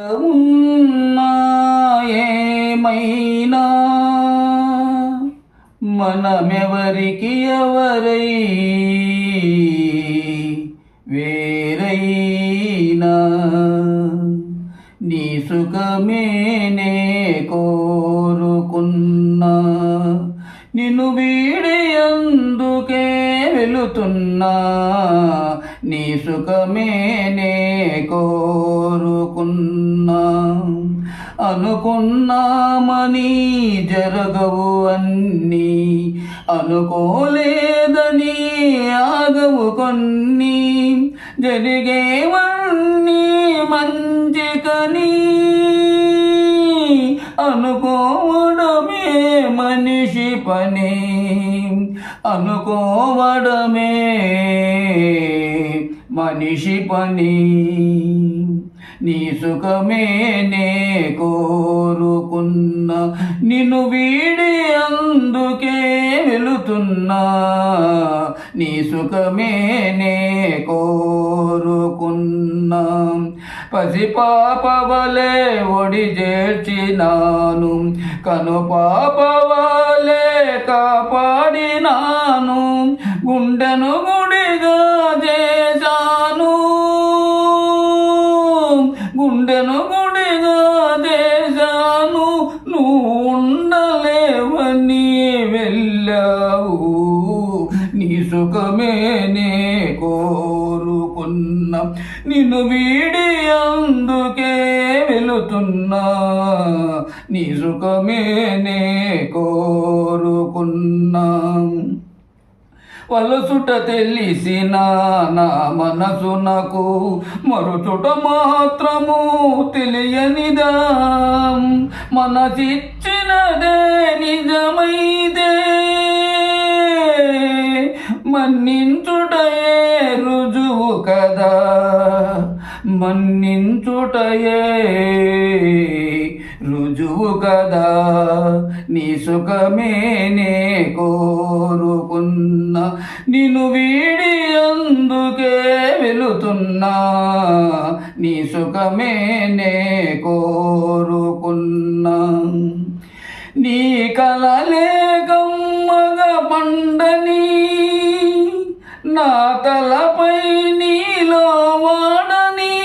ఉన్నా ఏమైనా మనమెవరికి ఎవరై వేరైనా నీ సుఖమేనే కోరుకున్నా నిన్ను వీడి అందుకే వెళుతున్నా నీ సుఖమేనే కోరుకున్నా అనుకున్నామని జరగవు అన్నీ అనుకోలేదని ఆగవు కొన్ని జరిగేవన్నీ మంచికని అనుకోవడమే మనిషి పని అనుకోవడమే మనిషి పని నీ సుఖమేనే కోరుకున్నా నిన్ను వీడి అందుకే వెళుతున్నా నీ సుఖమేనే కోరుకున్నా పసిపాపవలే ఒడి చేర్చినాను కనుపాపవలే కాపాడినాను గుండెను గుడిగా చేశాను గుండెను గుడిగా చేశాను నువ్వు ఉండలేవని వెళ్ళావు నీ సుఖమేనే కోరుకున్నా నిన్ను వీడి అందుకే వెళుతున్నా నీ సుఖమేనే కోరుకున్నా వలసుట తెలిసిన నా మనసునకు మరుచుట మాత్రము తెలియనిదా మనసిచ్చినదే నిజమైతే మన్నించుటయే రుజువు కదా మన్నించుటయే రుజువు కదా నీ సుఖమేనే కోరుకున్నా నిన్ను వీడి అందుకే వెళుతున్నా నీ సుఖమేనే కోరుకున్నా నీ కలలే గమ్మగా పండని నా తలపై నీలో వాడని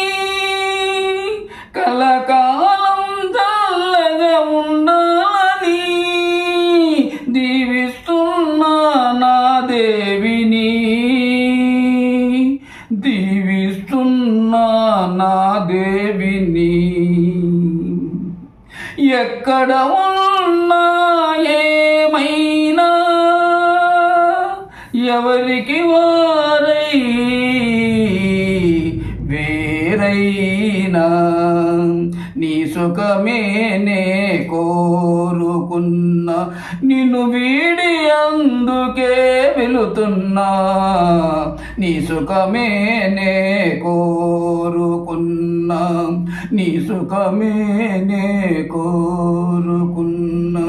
కలకాలం చల్లగా ఉండాలని దీవిస్తున్నా నా దేవిని దీవిస్తున్నా నా దేవిని ఎక్కడ ఉన్నా ఏమైనా ఎవరికి వారై వేరైనా నీ సుఖమేనే కోరుకున్నా నిన్ను వీడి అందుకే వెళుతున్నా నీ సుఖమేనే కోరుకున్నా నీ సుఖమేనే కోరుకున్నా